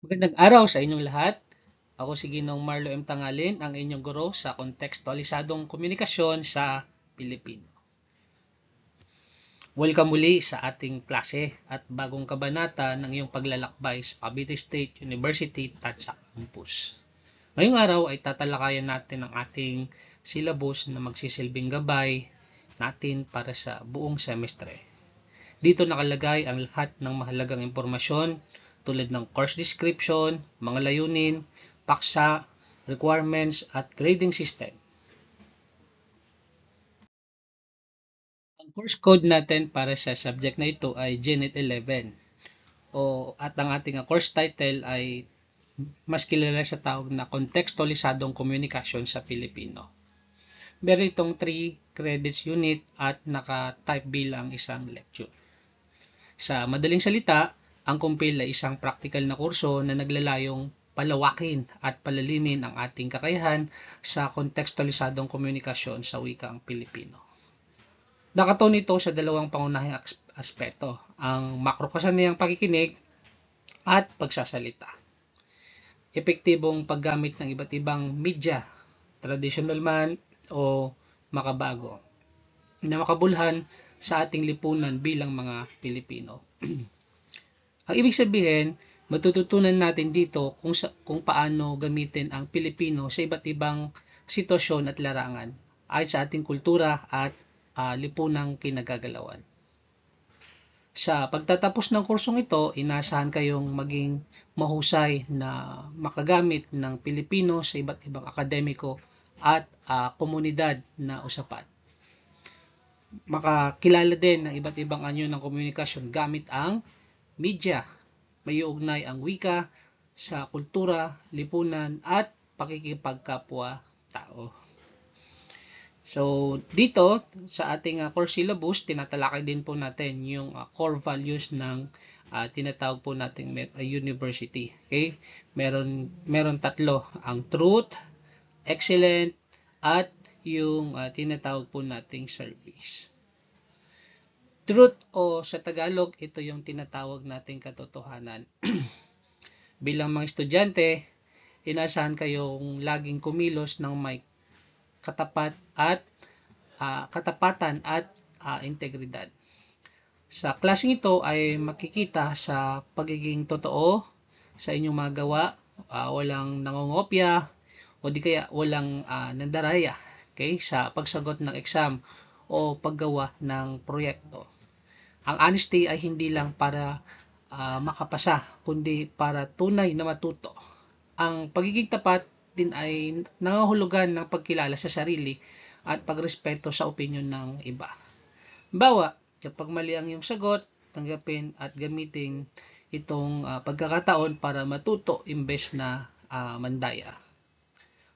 Magandang araw sa inyong lahat. Ako si Ginong Marlo M. Tangalin, ang inyong guro sa kontekstualisadong komunikasyon sa Pilipino. Welcome muli sa ating klase at bagong kabanata ng iyong paglalakbay sa Cavite State University Tatsa Campus. Ngayong araw ay tatalakayan natin ang ating syllabus na magsisilbing gabay natin para sa buong semestre. Dito nakalagay ang lahat ng mahalagang impormasyon tulad ng course description, mga layunin, paksa, requirements, at grading system. Ang course code natin para sa subject na ito ay GENET 11 at ang ating course title ay mas kilala sa tawag na kontekstualisadong komunikasyon sa Pilipino. Meron itong 3 credits unit at naka-type bilang isang lecture. Sa madaling salita, ang Kumpil ay isang practical na kurso na naglalayong palawakin at palalimin ang ating kakayahan sa kontekstualisadong komunikasyon sa wikang Pilipino. Nakatuon ito sa dalawang pangunahing aspeto, ang makrokasanayang pakikinig at pagsasalita. Epektibong paggamit ng iba't ibang media, traditional man o makabago, na makabulhan sa ating lipunan bilang mga Pilipino. Ang ibig sabihin, matututunan natin dito kung paano gamitin ang Pilipino sa iba't ibang sitwasyon at larangan ayon sa ating kultura at lipunang kinagagalawan. Sa pagtatapos ng kursong ito, inasahan kayong maging mahusay na makagamit ng Pilipino sa iba't ibang akademiko at komunidad na usapan. Makakilala din ng iba't ibang anyo ng komunikasyon gamit ang media. May ugnay ang wika sa kultura, lipunan at pakikipagkapwa-tao. So, dito sa ating course syllabus, tinatalakay din po natin yung core values ng tinatawag po nating university. Okay? Meron tatlo, ang truth, excellent, at yung tinatawag po nating service. Truth o sa Tagalog, ito yung tinatawag nating katotohanan. Bilang mga estudyante, inasahan kayong laging kumilos ng may katapatan at integridad. Sa klaseng ito ay makikita sa pagiging totoo sa inyong mga gawa, walang nangongopya o di kaya walang nandaraya, okay, sa pagsagot ng exam o paggawa ng proyekto. Ang honesty ay hindi lang para makapasa, kundi para tunay na matuto. Ang pagiging tapat din ay nangangahulugan ng pagkilala sa sarili at pagrespeto sa opinyon ng iba. Bawa, kapag mali ang iyong sagot, tanggapin at gamitin itong pagkakataon para matuto imbes na mandaya.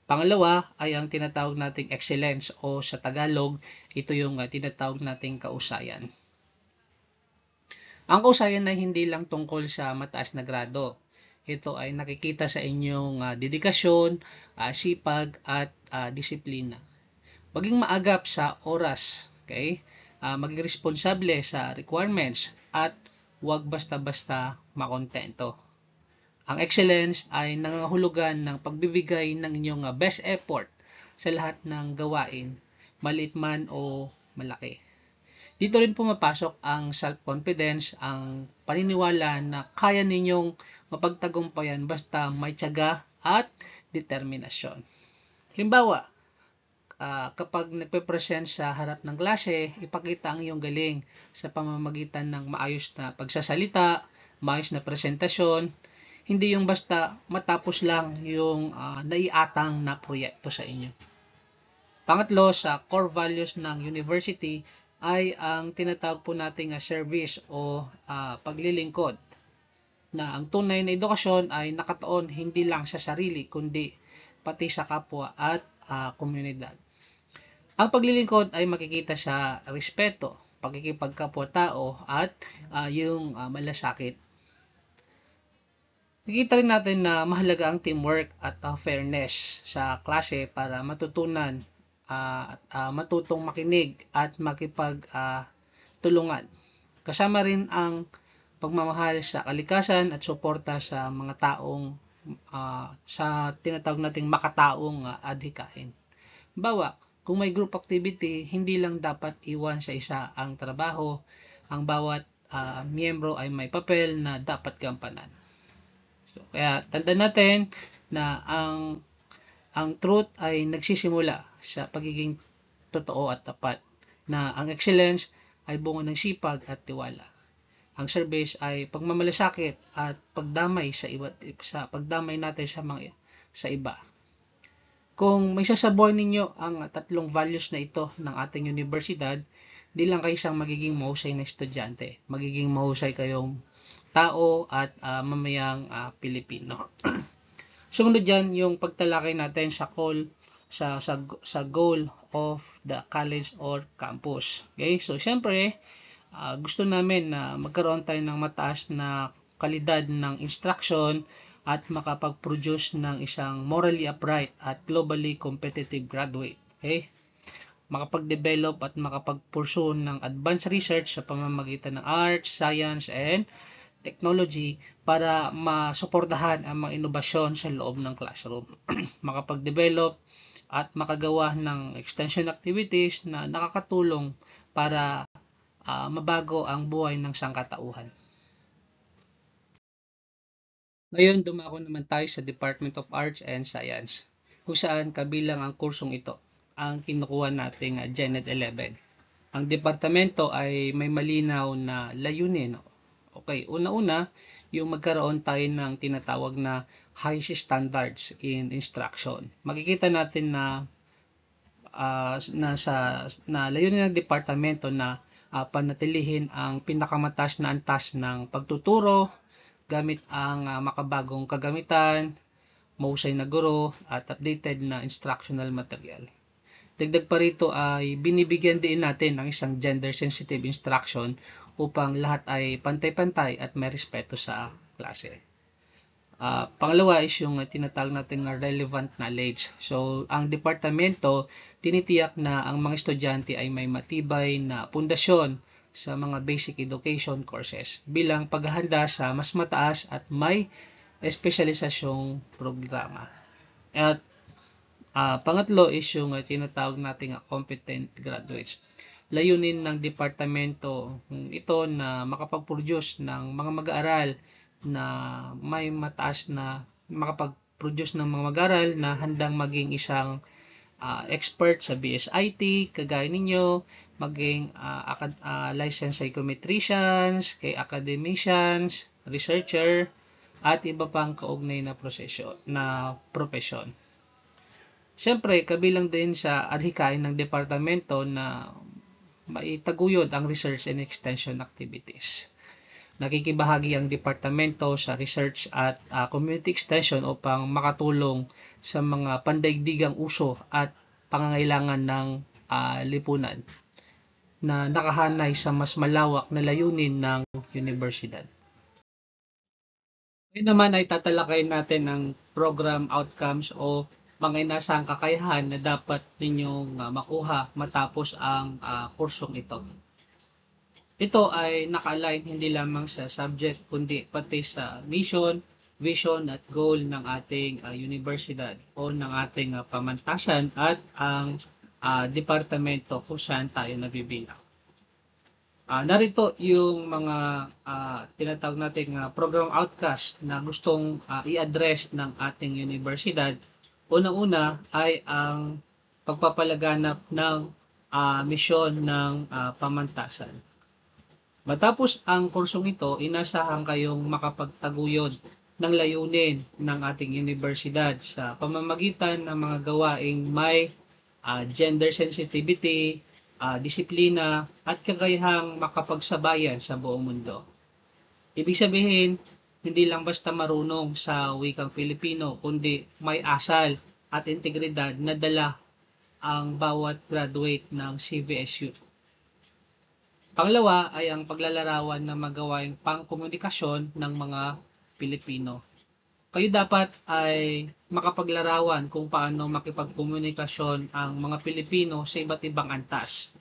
Pangalawa ay ang tinatawag nating excellence o sa Tagalog, ito yung tinatawag nating kausayan. Ang kausayan ay hindi lang tungkol sa mataas na grado. Ito ay nakikita sa inyong dedikasyon, sipag at disiplina. Maging maagap sa oras, okay? Maging responsable sa requirements at huwag basta-basta makontento. Ang excellence ay nangangahulugan ng pagbibigay ng inyong best effort sa lahat ng gawain, maliit man o malaki. Dito rin pumapasok ang self-confidence, ang paniniwala na kaya ninyong mapagtagumpayan basta may tiyaga at determinasyon. Halimbawa, kapag nagpe-present sa harap ng klase, ipakita ang iyong galing sa pamamagitan ng maayos na pagsasalita, maayos na presentasyon, hindi yung basta matapos lang yung naiatang na proyekto sa inyo. Pangatlo, sa core values ng university ay ang tinatawag po nating service o paglilingkod, na ang tunay na edukasyon ay nakatuon hindi lang sa sarili kundi pati sa kapwa at komunidad. Ang paglilingkod ay makikita sa respeto, pagkikipagkapwa-tao at yung malasakit. Nakikita rin natin na mahalaga ang teamwork at fairness sa klase para matutunan at matutong makinig at makipagtulungan. Kasama rin ang pagmamahal sa kalikasan at suporta sa mga taong sa tinatawag nating makataong adhikain. Bawa, kung may group activity, hindi lang dapat iwan sa isa ang trabaho. Ang bawat miyembro ay may papel na dapat gampanan. So, kaya tandaan natin na ang truth ay nagsisimula sa pagiging totoo at tapat, na ang excellence ay bunga ng sipag at tiwala. Ang service ay pagmamalasakit at pagdamay sa pagdamay natin sa iba. Kung may sasabuhay ninyo ang tatlong values na ito ng ating universidad, di lang kayo isang magiging mahusay na estudyante, magiging mahusay kayong tao at mamayang Pilipino. Sumunod dyan yung pagtalakay natin sa goal of the college or campus. Okay? So, syempre, gusto namin na magkaroon tayo ng mataas na kalidad ng instruction at makapag-produce ng isang morally upright at globally competitive graduate. Okay? Makapag-develop at makapag-pursue ng advanced research sa pamamagitan ng arts, science, and technology para masuportahan ang mga inobasyon sa loob ng classroom. Makapag-develop at makagawa ng extension activities na nakakatulong para mabago ang buhay ng sangkatauhan. Ngayon, dumako naman tayo sa Department of Arts and Science, kung saan kabilang ang kursong ito ang kinukuha nating Genet 11. Ang departamento ay may malinaw na layunin. Okay, una-una, yung magkaroon tayo ng tinatawag na high standards in instruction. Makikita natin na layunin ng departamento na panatilihin ang pinakamataas na antas ng pagtuturo gamit ang makabagong kagamitan, mahusay na guro, at updated na instructional material. Dagdag pa rito ay binibigyan din natin ng isang gender-sensitive instruction upang lahat ay pantay-pantay at may respeto sa klase. Pangalawa is yung tinatawag natin na relevant knowledge. So, ang departamento tinitiyak na ang mga estudyante ay may matibay na pundasyon sa mga basic education courses bilang paghahanda sa mas mataas at may espesyalisasyong programa. At pangatlo is yung tinatawag nating competent graduates. Layunin ng departamento ito na makapag-produce ng mga mag-aaral na may mataas na makapag-produce ng mga mag-aaral na handang maging isang expert sa BSIT, kagaya ninyo, maging licensed psychometricians, kay academicians, researcher, at iba pang kaugnay na profesyon. Siyempre, kabilang din sa adhikain ng departamento na maitaguyod ang research and extension activities. Nakikibahagi ang departamento sa research at community extension upang makatulong sa mga pandaigdigang uso at pangangailangan ng lipunan na nakahanay sa mas malawak na layunin ng universidad. Ngayon naman ay tatalakayin natin ang program outcomes o mga inasahang kakayahan na dapat ninyong makuha matapos ang kursong ito. Ito ay naka-align hindi lamang sa subject kundi pati sa mission, vision at goal ng ating universidad o ng ating pamantasan at ang departamento kung saan tayo nabibilang. Narito yung mga tinatawag nating program outcomes na gustong i-address ng ating universidad. Unang-una ay ang pagpapalaganap ng misyon ng pamantasan. Matapos ang kursong ito, inasahan kayong makapagtaguyod ng layunin ng ating universidad sa pamamagitan ng mga gawaing may gender sensitivity, disiplina, at kakayahang makapagsabayan sa buong mundo. Ibig sabihin, hindi lang basta marunong sa wikang Filipino, kundi may asal at integridad na dala ang bawat graduate ng CVSU. Pangalawa ay ang paglalarawan ng magawaing pangkomunikasyon ng mga Pilipino. Kayo dapat ay makapaglarawan kung paano makipagkomunikasyon ang mga Pilipino sa iba't ibang antas.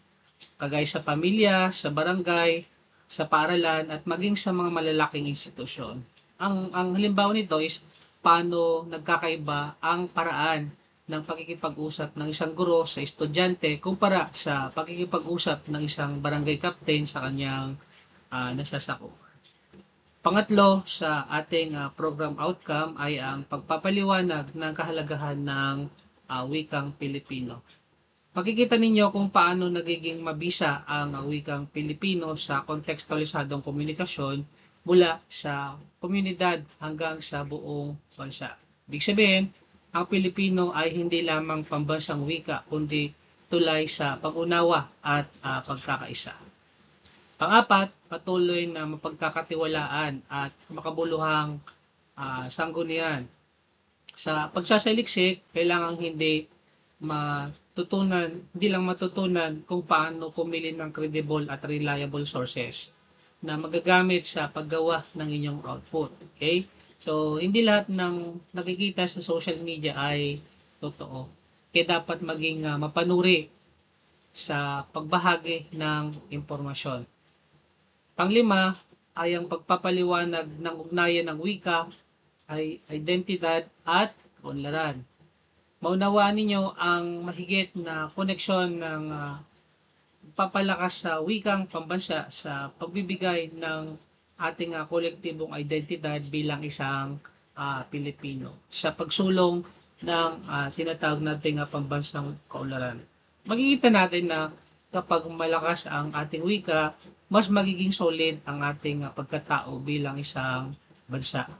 Kagaya sa pamilya, sa barangay, sa paaralan at maging sa mga malalaking institusyon. Ang halimbawa nito is paano nagkakaiba ang paraan ng pakikipag-usap ng isang guro sa estudyante kumpara sa pakikipag-usap ng isang barangay captain sa kanyang nasasako. Pangatlo sa ating program outcome ay ang pagpapaliwanag ng kahalagahan ng wikang Pilipino. Makikita ninyo kung paano nagiging mabisa ang wikang Pilipino sa kontekstualisadong komunikasyon mula sa komunidad hanggang sa buong bansa. Ibig sabihin, ang Pilipino ay hindi lamang pambansang wika kundi tulay sa pag-unawa at pagkakaisa. Pang-apat, patuloy na mapagkakatiwalaan at makabuluhang sanggunian. Sa pagsasaliksik, kailangan hindi lang matutunan kung paano pumili ng credible at reliable sources na magagamit sa paggawa ng inyong output. Okay? So, hindi lahat ng nakikita sa social media ay totoo. Kaya dapat maging mapanuri sa pagbahagi ng impormasyon. Panglima ay ang pagpapaliwanag ng ugnayan ng wika ay identidad at kaunlaran. Maunawaan ninyo ang mahigit na koneksyon ng papalakas sa wikang pambansa sa pagbibigay ng ating kolektibong identidad bilang isang Pilipino sa pagsulong ng tinatawag nating pambansang kaunlaran. Makikita natin na kapag malakas ang ating wika, mas magiging solid ang ating pagkatao bilang isang bansa.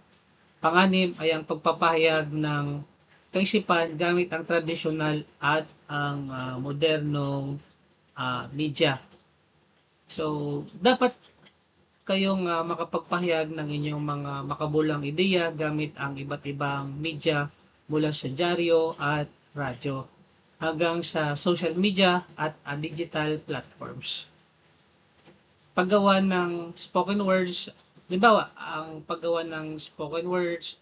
Panganim ay ang pagpapahayag ng kaisipan gamit ang tradisyonal at ang modernong media. So, dapat kayong makapagpahayag ng inyong mga makabulang ideya gamit ang iba't ibang media mula sa dyaryo at radyo hanggang sa social media at digital platforms. Paggawa ng spoken words, halimbawa, ang paggawa ng spoken words,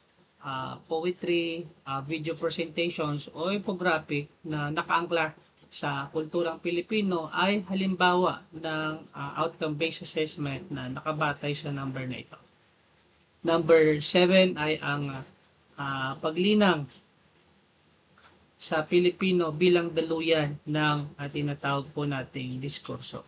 poetry, video presentations o infographic na nakaangkla sa kulturang Pilipino ay halimbawa ng outcome-based assessment na nakabatay sa number na ito. Number 7 ay ang paglinang sa Pilipino bilang daluyan ng tinatawag po nating diskurso.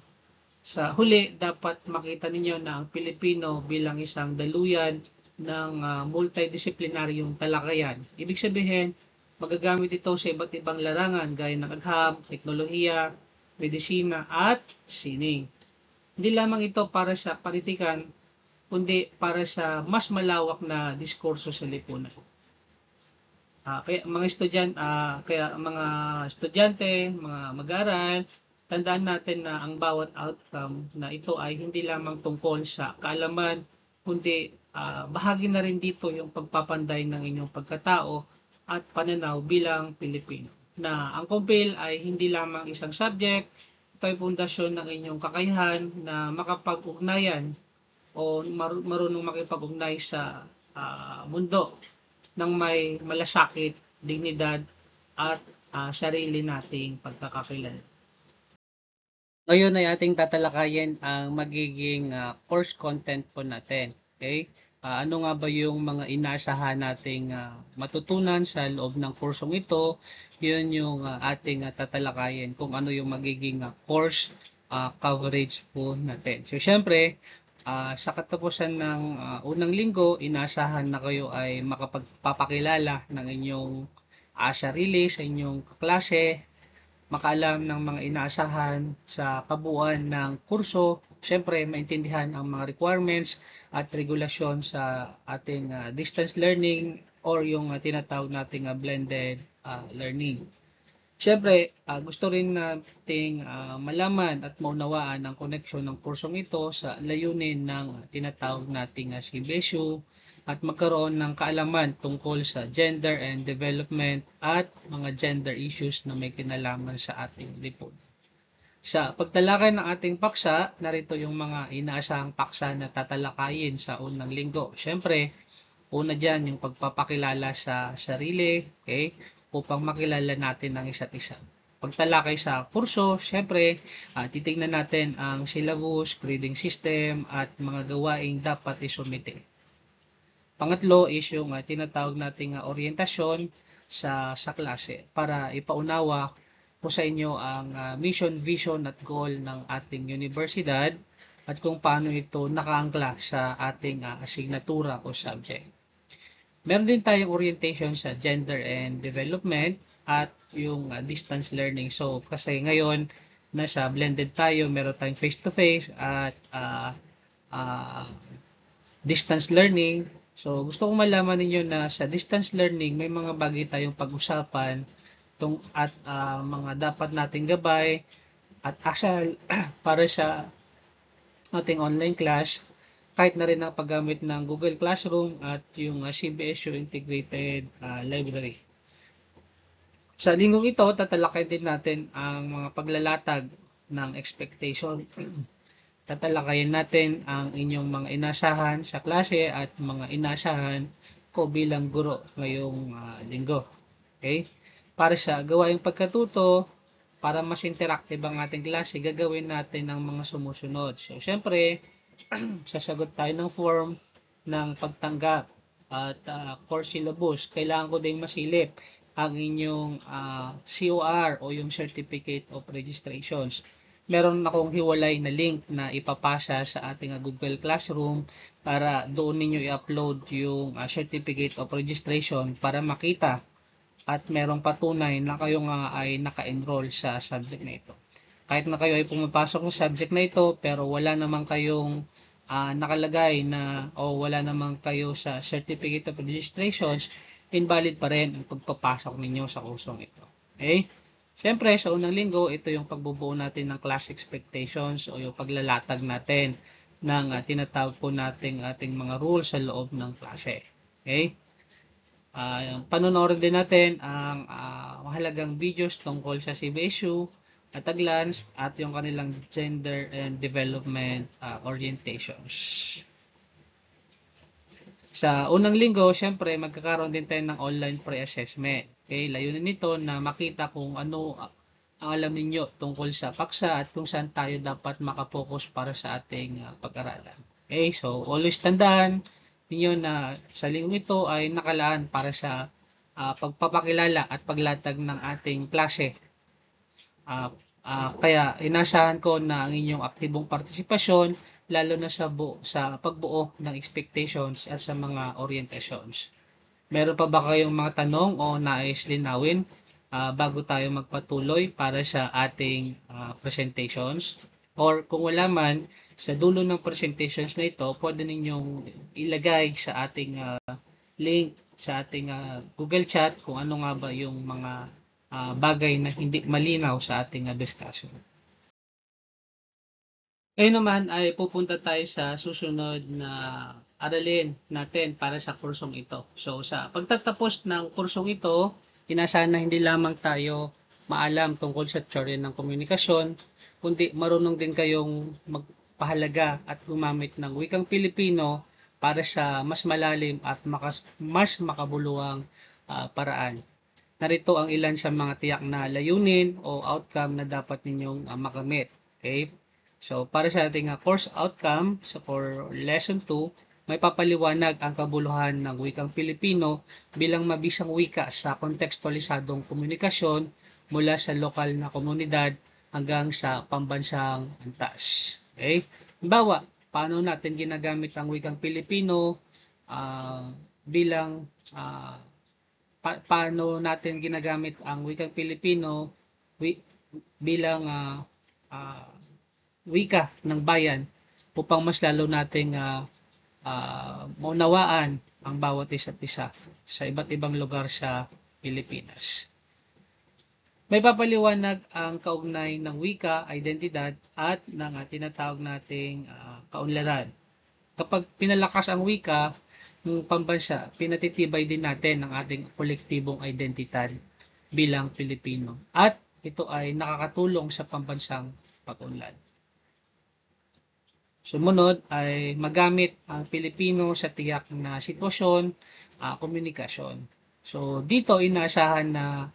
Sa huli, dapat makita ninyo na ang Pilipino bilang isang daluyan ng multidisiplinaryong talakayan. Ibig sabihin, magagamit ito sa iba't ibang larangan gaya ng agham, teknolohiya, medisina at sining. Hindi lamang ito para sa politikan, kundi para sa mas malawak na diskurso sa lipunan. Kaya mga estudyante, mga mag-aaral, tandaan natin na ang bawat outcome na ito ay hindi lamang tungkol sa kaalaman, kundi bahagi na rin dito yung pagpapanday ng inyong pagkatao at pananaw bilang Pilipino. Na ang COMPIL ay hindi lamang isang subject, ito ay pundasyon ng inyong kakayahan na makapag-ugnayan o marunong makipag-ugnay sa mundo ng may malasakit, dignidad at sarili nating pagkakakilala. Ngayon ay ating tatalakayin ang magiging course content po natin. Okay? Ano nga ba yung mga inaasahan nating matutunan sa loob ng kursong ito? Yun yung ating tatalakayin kung ano yung magiging course coverage po natin. So, syempre, sa katapusan ng unang linggo, inaasahan na kayo ay makapagpapakilala ng inyong sarili sa inyong kaklase, makaalam ng mga inaasahan sa kabuuan ng kurso, syempre maintindihan ang mga requirements at regulasyon sa ating distance learning or yung tinatawag nating blended learning. Syempre, gusto rin nating malaman at maunawaan ang koneksyon ng kursong ito sa layunin ng tinatawag nating CBSU at magkaroon ng kaalaman tungkol sa gender and development at mga gender issues na may kinalaman sa ating lipunan. Sa pagtalakay ng ating paksa, narito yung mga inaasahang paksa na tatalakayin sa unang linggo. Syempre, una dyan yung pagpapakilala sa sarili, okay? Upang makilala natin ang isa't isa. pagtalakay sa kurso, syempre, titingnan natin ang syllabus, grading system, at mga gawaing dapat isumite. Pangatlo is yung tinatawag nating orientasyon sa klase para ipaunawa po sa inyo ang mission, vision at goal ng ating universidad at kung paano ito nakaangkla sa ating asignatura o subject. Meron din tayong orientation sa gender and development at yung distance learning. So, kasi ngayon, nasa blended tayo, meron tayong face-to-face at distance learning. So, gusto kong malaman ninyo na sa distance learning, may mga bagay tayong pag-usapan at mga dapat nating gabay at asal para sa ating online class, kahit na rin ang paggamit ng Google Classroom at yung CBSU Integrated Library. Sa linggong ito, tatalakay din natin ang mga paglalatag ng expectation. Tatalakayin natin ang inyong mga inasahan sa klase at mga inasahan ko bilang guro ngayong linggo. Okay? Para sa gawaing pagkatuto, para mas interactive ang ating klase, gagawin natin ang mga sumusunod. So, syempre, sasagot tayo ng form ng pagtanggap at course syllabus. Kailangan ko ding masilip ang inyong COR o yung Certificate of Registrations. Meron akong hiwalay na link na ipapasa sa ating Google Classroom para doon ninyo i-upload yung Certificate of Registration para makita at merong patunay na kayo nga ay naka-enroll sa subject na ito. Kahit na kayo ay pumapasok sa subject na ito pero wala naman kayong nakalagay na o wala naman kayo sa Certificate of Registrations, invalid pa rin ang pagpapasok ninyo sa kursong ito. Okay? Siyempre, sa unang linggo, ito yung pagbubuo natin ng class expectations o yung paglalatag natin ng tinatawag po nating ating mga rules sa loob ng klase. Okay? Panonood din natin ang mahalagang videos tungkol sa CBSU at a glance at yung kanilang gender and development orientations. Sa unang linggo, syempre magkakaroon din tayo ng online pre-assessment. Okay, layunin nito na makita kung ano ang alam ninyo tungkol sa paksa at kung saan tayo dapat makapokus para sa ating pag-aralan. Okay, so always tandaan ninyo na sa linggong ito ay nakalaan para sa pagpapakilala at paglatag ng ating klase. Kaya inasahan ko na ang inyong aktibong partisipasyon lalo na sa pagbuo ng expectations at sa mga orientations. Meron pa ba kayong mga tanong o nais linawin bago tayo magpatuloy para sa ating presentations? Or kung wala man, sa dulo ng presentations na ito, pwede ninyong ilagay sa ating link sa ating Google Chat kung ano nga ba yung mga bagay na hindi malinaw sa ating discussion. Ngayon naman ay pupunta tayo sa susunod na aralin natin para sa kursong ito. So sa pagtatapos ng kursong ito, inasahan na hindi lamang tayo maalam tungkol sa teorya ng komunikasyon, kundi marunong din kayong magpahalaga at gumamit ng wikang Pilipino para sa mas malalim at mas makabuluhang paraan. Narito ang ilan sa mga tiyak na layunin o outcome na dapat ninyong makamit. Okay? So, para sa ating course outcome for lesson 2, may papaliwanag ang kabuluhan ng wikang Pilipino bilang mabisang wika sa kontekstualisadong komunikasyon mula sa lokal na komunidad hanggang sa pambansang antas. Okay? Halimbawa, paano natin ginagamit ang wikang Pilipino paano natin ginagamit ang wikang Pilipino bilang wika ng bayan upang mas lalo nating maunawaan ang bawat isa't isa sa iba't ibang lugar sa Pilipinas. May papaliwanag ang kaugnay ng wika, identidad at ng tinatawag nating kaunlaran. Kapag pinalakas ang wika ng pambansa, pinatitibay din natin ang ating kolektibong identidad bilang Pilipino at ito ay nakakatulong sa pambansang pag-unlad. Sumunod ay magamit ang Pilipino sa tiyak na sitwasyon, komunikasyon. So dito inaasahan na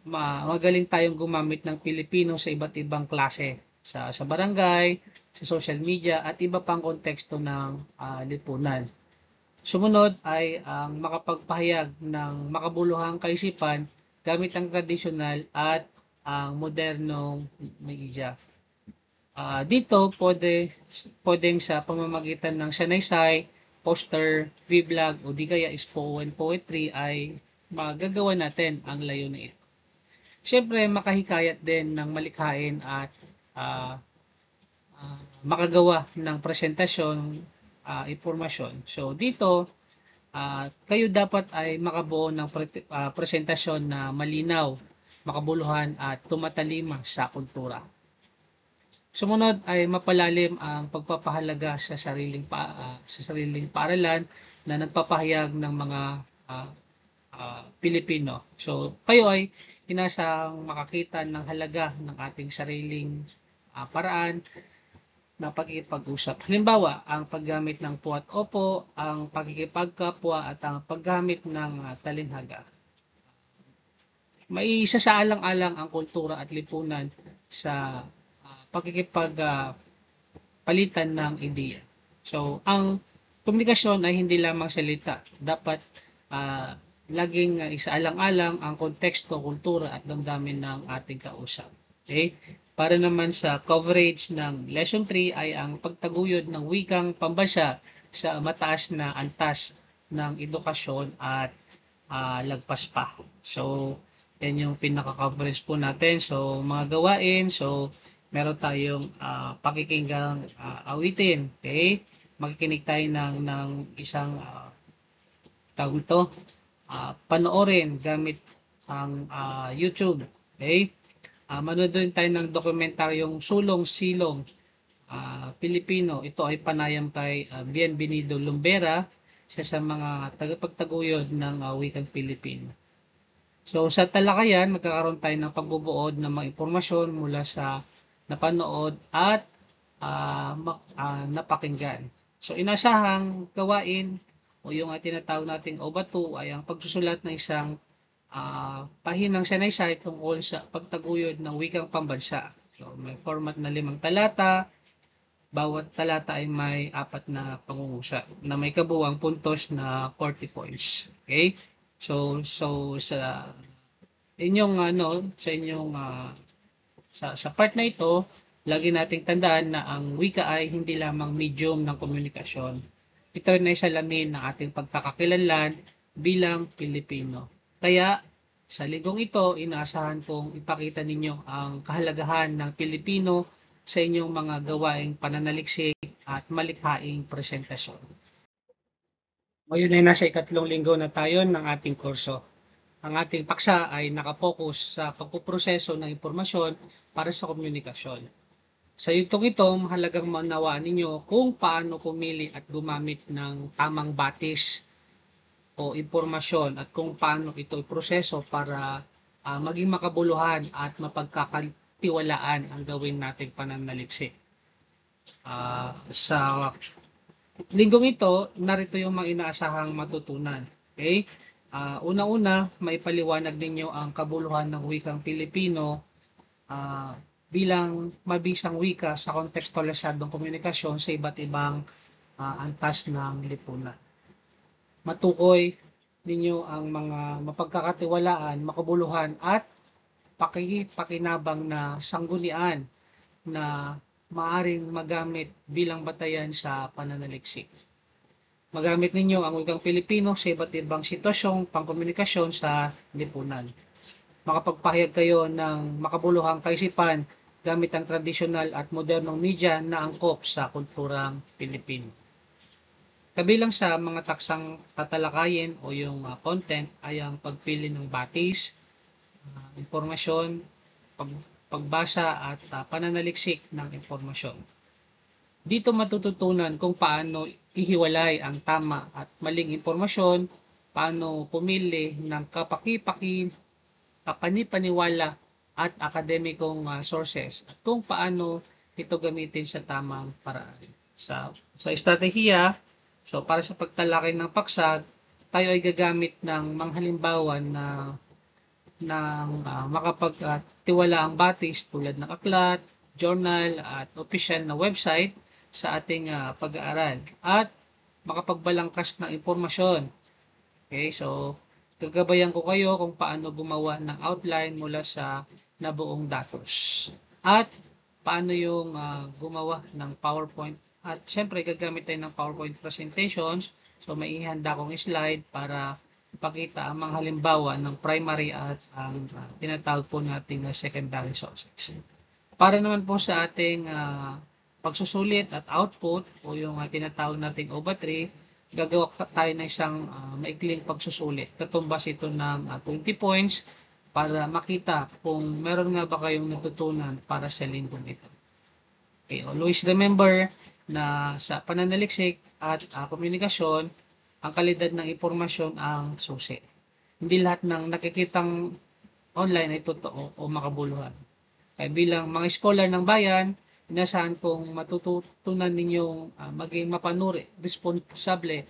magaling tayong gumamit ng Pilipino sa iba't ibang klase, sa barangay, sa social media, at iba pang konteksto ng lipunan. Sumunod ay ang makapagpahayag ng makabuluhang kaisipan gamit ang tradisyonal at ang modernong media. Dito pwedeng sa pamamagitan ng sanaysay, poster, vlog o di kaya spoken poetry ay magagawa natin ang layunin ito. Siyempre, makahikayat din ng malikhain at uh, makagawa ng presentasyon, impormasyon. So dito, kayo dapat ay makabuo ng presentasyon na malinaw, makabuluhan at tumatalima sa kultura. Sumunod ay mapalalim ang pagpapahalaga sa sariling paaralan na nagpapahayag ng mga Pilipino. So, kayo ay inasang makakita ng halaga ng ating sariling paraan na pag-ipag-usap. Halimbawa, ang paggamit ng po at opo, ang pagkikipagkapwa at ang paggamit ng talinhaga. May isasaalang-alang ang kultura at lipunan sa palitan ng ideya. So, ang komunikasyon ay hindi lamang salita. Dapat laging isaalang-alang ang konteksto, kultura at damdamin ng ating kausap. Okay? Para naman sa coverage ng Lesson 3 ay ang pagtaguyod ng wikang pambansa sa mataas na antas ng edukasyon at lagpas pa. So, yan yung pinaka-coverage po natin. So, mga gawain. So, meron tayong pakikinggang awitin. Okay? Makikinig tayo ng isang tawag ito, panoorin gamit ang YouTube. Okay? Manood din tayo ng dokumentaryong Sulong Silong Pilipino. Ito ay panayam kay Bienvenido Lumbera, isa sa mga tagapagtaguyod ng wikang Pilipino. So sa talakayan, magkakaroon tayo ng pagbubuod ng mga impormasyon mula sa napanood at napakinggan. So inasahang gawain o yung tinatawag nating OBA2 ay ang pagsusulat ng isang pahinang sanaysay tungkol sa pagtaguyod ng wikang pambansa. So may format na 5 talata, bawat talata ay may 4 na pangungusap na may kabuuang puntos na 40 points. Okay? So sa inyong sa part na ito, lagi nating tandaan na ang wika ay hindi lamang medium ng komunikasyon. Ito ay salamin ng ating pagkakakilanlan bilang Pilipino. Kaya sa linggong ito, inaasahan kong ipakita ninyo ang kahalagahan ng Pilipino sa inyong mga gawaing pananaliksik at malikhaing presentasyon. Ngayon ay nasa 3 linggo na tayo ng ating kurso. Ang ating paksa ay nakapokus sa pagpuproseso ng impormasyon para sa komunikasyon. Sa yugtong ito, mahalagang maunawaan ninyo kung paano pumili at gumamit ng tamang batis o impormasyon at kung paano ito iproseso para maging makabuluhan at mapagkakatiwalaan ang gawin nating pananaliksik. Sa linggong ito, narito yung mga inaasahang matutunan. Okay? Una-una, maipaliwanag ninyo ang kabuluhan ng wikang Pilipino bilang mabisang wika sa kontekstualisadong komunikasyon sa iba't ibang antas ng lipunan. Matukoy ninyo ang mga mapagkakatiwalaan, makabuluhan at pakikinabang na sanggunian na maaring magamit bilang batayan sa pananaliksik. Magamit ninyo ang wikang Pilipino sa iba't ibang sitwasyong pangkomunikasyon sa lipunan. Makapagpahayag kayo ng makabuluhang kaisipan gamit ang tradisyonal at modernong media na angkop sa kulturang Pilipino. Kabilang sa mga taksang tatalakayin o yung content ay ang pagpili ng batis, impormasyon, pagbasa at pananaliksik ng impormasyon. Dito matututunan kung paano ihiwalay ang tama at maling impormasyon, paano pumili ng kapanipaniwala at akademikong sources, at kung paano ito gamitin sa tamang paraan. Sa estratehiya, so para sa pagtalakay ng paksa, tayo ay gagamit ng mga halimbawa na ng makapagtiwalaang batis tulad ng aklat, journal at official na website sa ating pag-aaral at makapagbalangkas ng impormasyon. Okay, so gagabayan ko kayo kung paano gumawa ng outline mula sa nabuong datos at paano yung gumawa ng PowerPoint. At syempre gagamit tayo ng PowerPoint presentations, so may ihanda kong slide para ipakita ang mga halimbawa ng primary at ang tinatawag po nating secondary sources. Para naman po sa ating pagsusulit at output o yung tinatawag nating OBA3, gagawa tayo ng isang maikling pagsusulit. Katumbas ito ng 20 points para makita kung meron nga ba kayong natutunan para sa linggong ito. Okay, always remember na sa pananaliksik at komunikasyon, ang kalidad ng impormasyon ang susi. Hindi lahat ng nakikitang online ay totoo o makabuluhan. Kaya bilang mga scholar ng bayan, inasahan kong matututunan ninyong maging mapanuri, responsable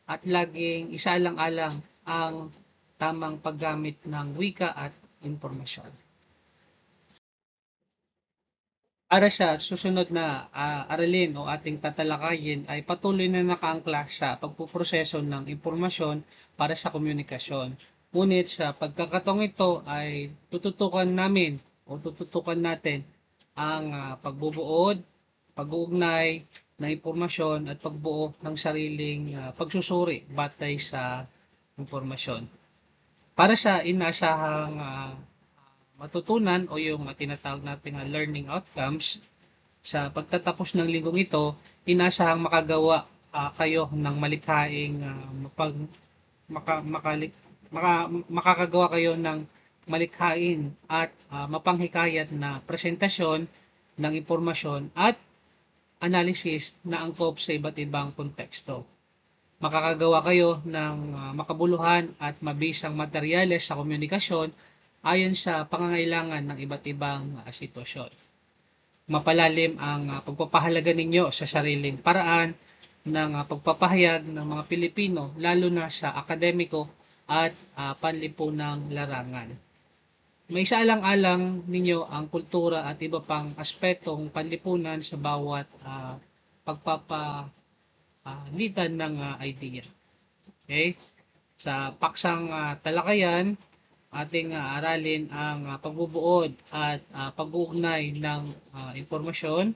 at laging isaalang-alang ang tamang paggamit ng wika at impormasyon. Para sa susunod na aralin o ating tatalakayin ay patuloy na nakaangkla sa pagpuproseso ng impormasyon para sa komunikasyon. Ngunit sa pagkakataong ito ay tututukan natin ang pagbubuod, pag-uugnay ng impormasyon at pagbuo ng sariling pagsusuri batay sa impormasyon. Para sa inaasahang matutunan o yung tinatawag nating learning outcomes, sa pagtatapos ng linggong ito, inaasahang makagawa kayo ng malikhaing makakagawa kayo ng malikhain at mapanghikayat na presentasyon ng impormasyon at analysis na angkop sa iba't ibang konteksto. Makakagawa kayo ng makabuluhan at mabisang materyales sa komunikasyon ayon sa pangangailangan ng iba't ibang sitwasyon. Mapalalim ang pagpapahalaga ninyo sa sariling paraan ng pagpapahayag ng mga Pilipino lalo na sa akademiko at panlipunang larangan. May isaalang-alang ninyo ang kultura at iba pang aspetong panlipunan sa bawat pagpapalitan ng idea. Okay? Sa paksang talakayan, ating aralin ang pagbubuod at pag-uugnay ng impormasyon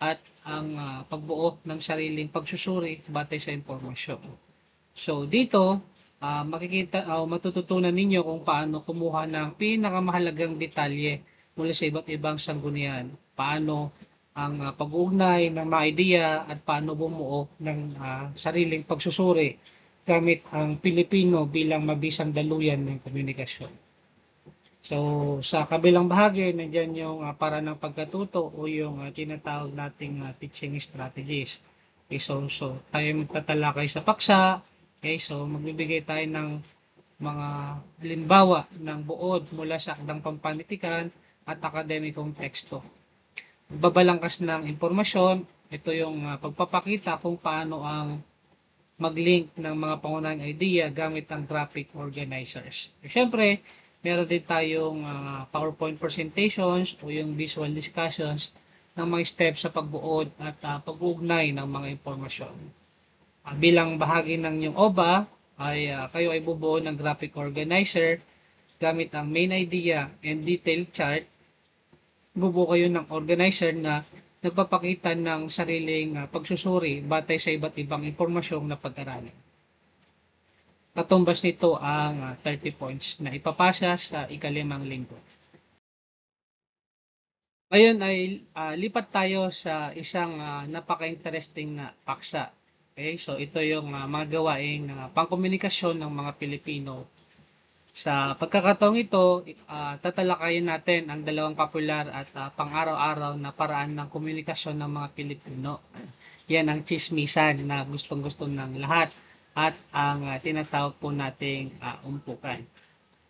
at ang pagbuo ng sariling pagsusuri batay sa impormasyon. So dito, makikita o matututunan ninyo kung paano kumuha ng pinakamahalagang detalye mula sa iba't ibang sanggunian. Paano ang pag-uugnay ng mga idea at paano bumuo ng sariling pagsusuri gamit ang Pilipino bilang mabisang daluyan ng komunikasyon. So, sa kabilang bahagi, nandiyan yung para ng pagkatuto o yung tinatawag nating teaching strategies. Okay, so tayo magtatalakay sa paksa. Okay, so magbibigay tayo ng mga halimbawa ng buod mula sa akdang pampanitikan at akademikong teksto. Magbabalangkas ng impormasyon, ito yung pagpapakita kung paano ang mag-link ng mga pangunahing idea gamit ang graphic organizers. Siyempre, meron din tayong PowerPoint presentations o yung visual discussions ng mga steps sa pagbuod at pag-uugnay ng mga impormasyon. Bilang bahagi ng inyong OBA, ay kayo ay bubuo ng graphic organizer gamit ang main idea and detail chart. Bubuo kayo ng organizer na nagpapakita ng sariling pagsusuri batay sa iba't ibang impormasyong na pag-aralan. Katumbas nito ang 30 points na ipapasa sa ikalimang linggo. Ngayon ay lipat tayo sa isang napaka-interesting na paksa. Okay, so ito yung mga gawaing pangkomunikasyon ng mga Pilipino. Sa pagkakataong ito, tatalakayin natin ang dalawang popular at pang-araw-araw na paraan ng komunikasyon ng mga Pilipino. Yan ang chismisan na gustong-gusto ng lahat at ang tinatawag po nating umpukan.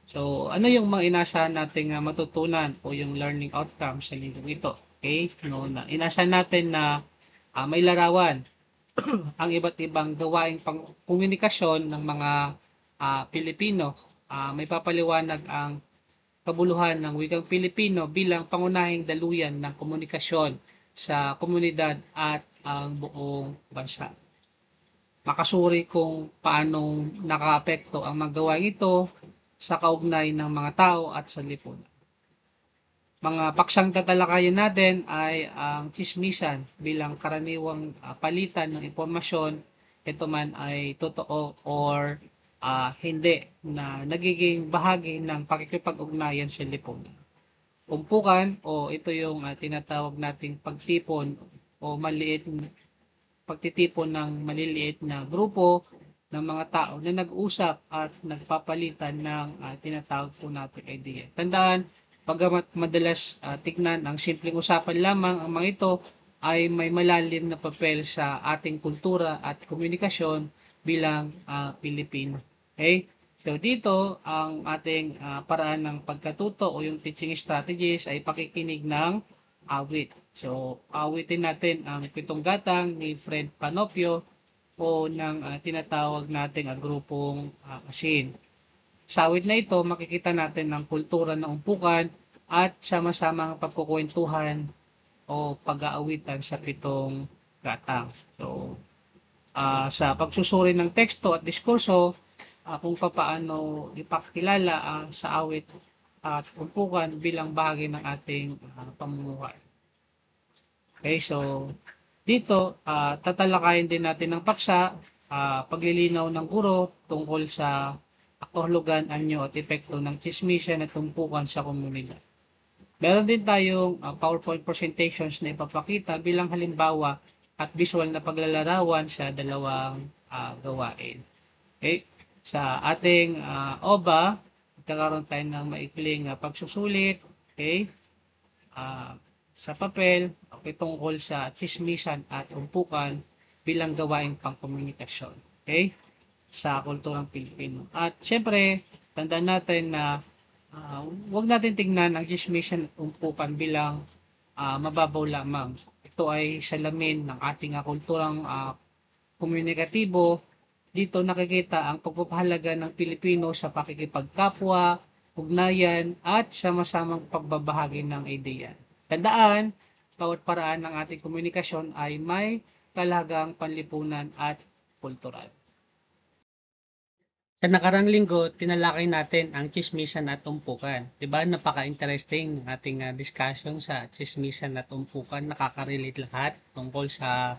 So, ano yung mga inasahan nating matutunan o yung learning outcome sa linggong ito? Okay, no, inasahan natin na may larawan ang iba't ibang gawaing pang komunikasyon ng mga Pilipino. May papaliwanag ang kabuluhan ng wikang Pilipino bilang pangunahing daluyan ng komunikasyon sa komunidad at ang buong bansa. Makasuri kung paanong nakaapekto ang mga gawain ito sa kaugnay ng mga tao at sa lipunan. Mga paksang tatalakayin natin ay ang tsismisan bilang karaniwang palitan ng impormasyon, ito man ay totoo or hindi na nagiging bahagi ng pakikipag-ugnayan sa lipunan. Umpukan o ito yung tinatawag nating pagtipon o pagtitipon ng maliliit na grupo ng mga tao na nag-usap at nagpapalitan ng tinatawag po nating idea. Tandaan, bagamat madalas tignan ang simpleng usapan lamang, ang mga ito ay may malalim na papel sa ating kultura at komunikasyon bilang Pilipino. Okay? So dito, ang ating paraan ng pagkatuto o yung teaching strategies ay pakikinig ng awit. So, awitin natin ang Pitong Gatang ni Fred Panopio o ng tinatawag nating grupong Asin. Sa awit na ito, makikita natin ang kultura ng umpukan at sama-samang pagkukwentuhan o pag-aawitan sa Pitong Gatang. So, sa pagsusuri ng teksto at diskurso, kung paano ipakilala sa awit at umpukan bilang bahagi ng ating pamumuhay. Okay, so dito tatalakayin din natin ng paksa, paglilinaw ng guro tungkol sa kahulugan, anyo at epekto ng tsismisan at umpukan sa komunidad. Meron din tayong PowerPoint presentations na ipapakita bilang halimbawa at visual na paglalarawan sa dalawang gawain. Okay? Sa ating OBA, magkakaroon tayo ng maikling pagsusulit, okay? Sa papel, okay, tungkol sa tsismisan at umpukan bilang gawaing pangkomunikasyon, okay? Sa kulturang Pilipino. At syempre, tandaan natin na huwag natin tingnan ang tsismisan at umpukan bilang mababaw lamang. Ito ay salamin ng ating kulturang komunikatibo. Dito nakikita ang pagpapahalaga ng Pilipino sa pakikipagkapwa, ugnayan at sama-samang pagbabahagi ng ideya. Tandaan, bawat paraan ng ating komunikasyon ay may kahalagang panlipunan at kultural. Sa nakarang linggo, tinalakay natin ang tsismisan at umpukan. Diba? Napaka-interesting ng ating discussion sa tsismisan at umpukan. Nakaka-relate lahat tungkol sa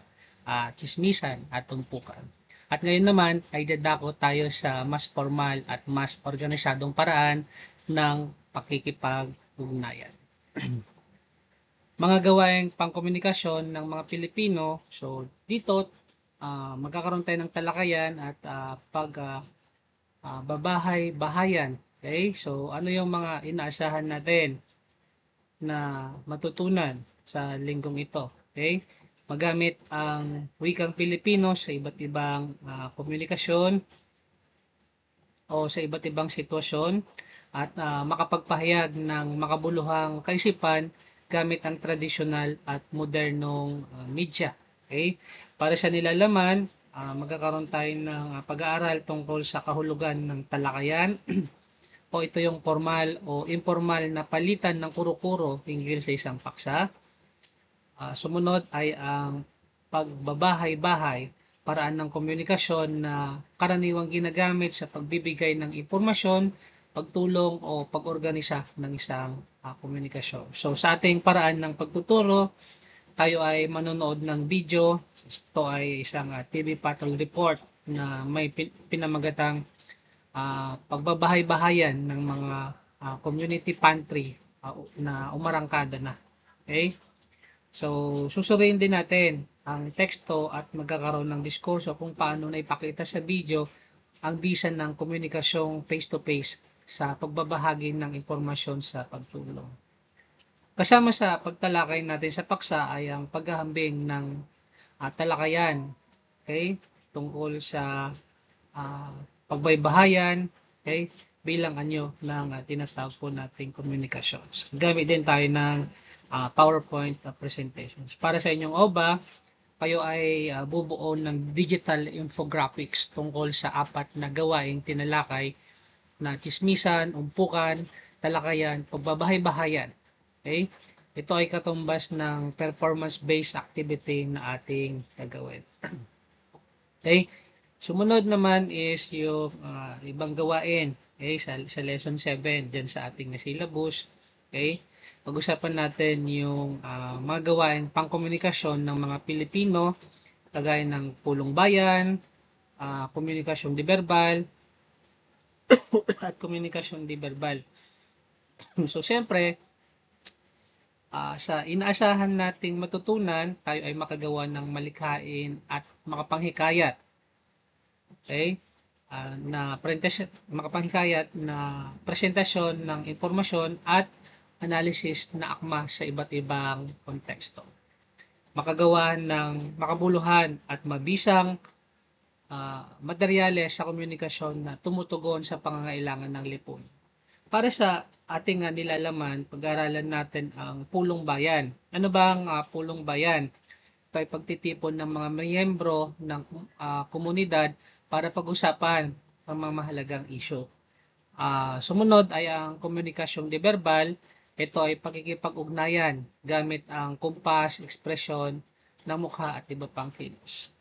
tsismisan at umpukan. At ngayon naman ay dadako tayo sa mas formal at mas organisadong paraan ng pakikipag-ugnayan. Mga gawaing pangkomunikasyon ng mga Pilipino. So dito magkakaroon tayo ng talakayan at babahay-bahayan. Okay? So ano yung mga inaasahan natin na matutunan sa linggong ito? Okay? Magamit ang wikang Pilipino sa iba't ibang komunikasyon o sa iba't ibang sitwasyon at makapagpahayag ng makabuluhang kaisipan gamit ang tradisyonal at modernong media. Okay? Para sa nilalaman, magkakaroon tayo ng pag-aaral tungkol sa kahulugan ng talakayan o ito yung formal o informal na palitan ng kuro-kuro hinggil sa isang paksa. Sumunod ay ang pagbabahay-bahay, paraan ng komunikasyon na karaniwang ginagamit sa pagbibigay ng impormasyon, pagtulong o pag-organisa ng isang komunikasyon. So sa ating paraan ng pagtuturo, tayo ay manonood ng video. Ito ay isang TV patrol report na may pinamagatang pagbabahay-bahayan ng mga community pantry na umarangkada na. Okay? So, susuriin din natin ang teksto at magkakaroon ng diskurso kung paano na ipakita sa video ang bisa ng komunikasyong face-to-face sa pagbabahagi ng impormasyon sa pagtulong. Kasama sa pagtalakay natin sa paksa ay ang paghahambing ng talakayan, okay? Tungkol sa pagbaybahayan, okay? Bilang anyo ng tinatawag po nating komunikasyon. Gamit din tayo ng PowerPoint presentations. Para sa inyong OBA, kayo ay bubuo ng digital infographics tungkol sa 4 na gawaing tinalakay na tsismisan, umpukan, talakayan, pagbabahay-bahayan. Okay? Ito ay katumbas ng performance-based activity na ating gagawin. Okay? Sumunod naman is yung ibang gawain. Okay? Sa lesson 7, dyan sa ating syllabus. Okay? Pag-usapan natin yung mga gawain pangkomunikasyon ng mga Pilipino, kagaya ng pulong bayan, komunikasyon di verbal, at komunikasyon di verbal. So, siyempre, sa inaasahan nating matutunan, tayo ay makagawa ng malikhain at makapanghikayat. Okay? Makapanghikayat na presentasyon ng impormasyon at analysis na akma sa iba't ibang konteksto. Makagawa ng makabuluhan at mabisang materyales sa komunikasyon na tumutugon sa pangangailangan ng lipunan. Para sa ating nilalaman, pag-aralan natin ang pulong bayan. Ano ba ang pulong bayan? Ito ay pagtitipon ng mga miyembro ng komunidad para pag-usapan ang mga mahalagang isyu. Sumunod ay ang komunikasyong di verbal. Ito ay pakikipag-ugnayan gamit ang kumpas, ekspresyon ng mukha at iba pang kilos.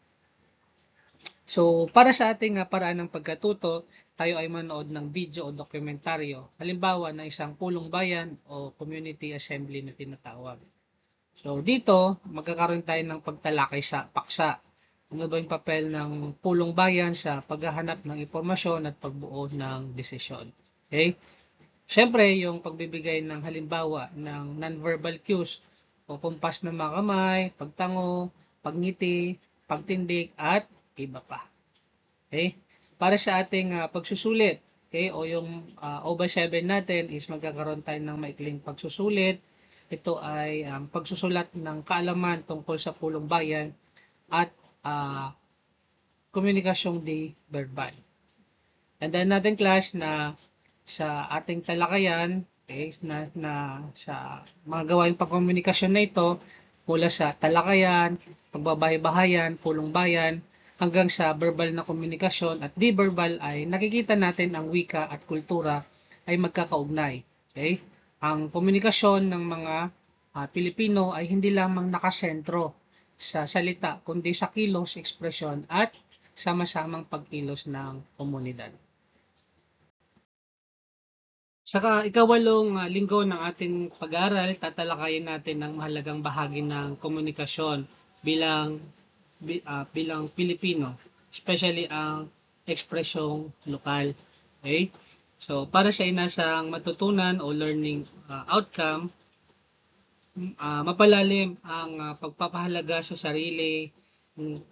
So, para sa ating paraan ng pagkatuto, tayo ay manood ng video o dokumentaryo. Halimbawa na isang pulong bayan o community assembly na tinatawag. So, dito, magkakaroon tayo ng pagtalakay sa paksa. Ano ba yung papel ng pulong bayan sa paghahanap ng impormasyon at pagbuo ng desisyon? Okay? Siyempre, yung pagbibigay ng halimbawa ng non-verbal cues o kumpas ng mga kamay, pagtango, pagngiti, pagtindig, at iba pa. Okay? Para sa ating pagsusulit, okay, o yung O/7 natin is magkakaroon tayo ng maikling pagsusulit. Ito ay ang pagsusulat ng kaalaman tungkol sa pulong bayan at komunikasyong di verbal. Tandaan natin class na sa ating talakayan, okay, na sa mga gawaing pagkomunikasyon na ito, mula sa talakayan, pagbabahay-bahayan, pulong bayan, hanggang sa verbal na komunikasyon at di-verbal ay nakikita natin ang wika at kultura ay magkakaugnay. Okay? Ang komunikasyon ng mga Pilipino ay hindi lamang nakasentro sa salita kundi sa kilos, ekspresyon at sama-samang pagkilos ng komunidad. Sa ikawalong linggo ng ating pag-aaral, tatalakayin natin ang mahalagang bahagi ng komunikasyon bilang Pilipino, especially ang ekspresyong lokal. Okay? So, para sa inasang matutunan o learning outcome, mapalalim ang pagpapahalaga sa sarili,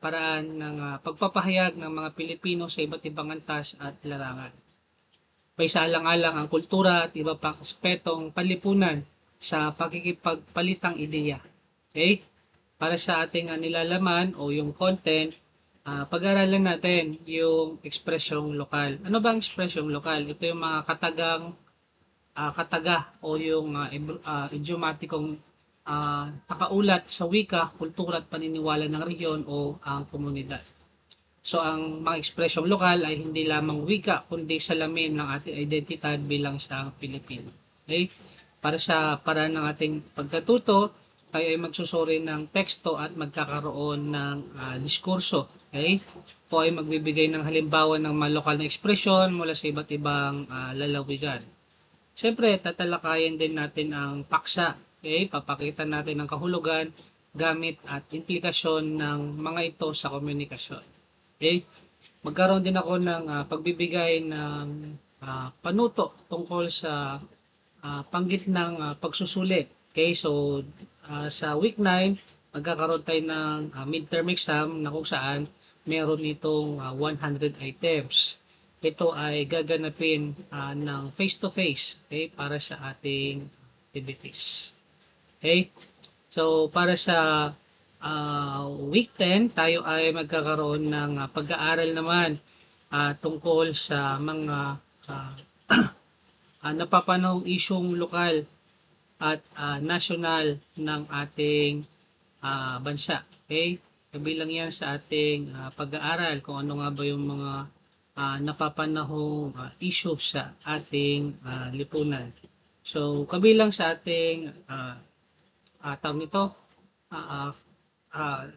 paraan ng pagpapahayag ng mga Pilipino sa iba't ibang antas at larangan. Paisalang-alang ang kultura at iba pang aspetong panlipunan sa pakikipagpalitang ideya. Okay? Para sa ating nilalaman o yung content, pag-aralan natin yung ekspresyong lokal. Ano ba ang ekspresyong lokal? Ito yung mga kataga o yung idiomatikong nakaulat sa wika, kultura at paniniwala ng rehiyon o ang komunidad. So, ang mga ekspresyong lokal ay hindi lamang wika, kundi salamin ng ating identidad bilang isang Pilipino. Okay? Para sa paraan ng ating pagkatuto, tayo ay magsusuri ng teksto at magkakaroon ng diskurso. Okay? Po ay magbibigay ng halimbawa ng mga lokal na ekspresyon mula sa iba't ibang lalawigan. Siyempre, tatalakayin din natin ang paksa. Okay? Papakita natin ang kahulugan, gamit at implikasyon ng mga ito sa komunikasyon. Okay? Magkaroon din ako ng pagbibigay ng panuto tungkol sa panggit ng pagsusulit. Okay, so sa week 9, magkakaroon tayo ng midterm exam na kung saan meron itong 100 items. Ito ay gaganapin ng face-to-face, okay, para sa ating activities. Okay, so para sa week 10, tayo ay magkakaroon ng pag-aaral naman tungkol sa mga napapanahong isyong lokal at national ng ating bansa. Okay? Kabilang yan sa ating pag-aaral kung ano nga ba yung mga napapanahong issue sa ating lipunan. So, kabilang sa ating tawag nito,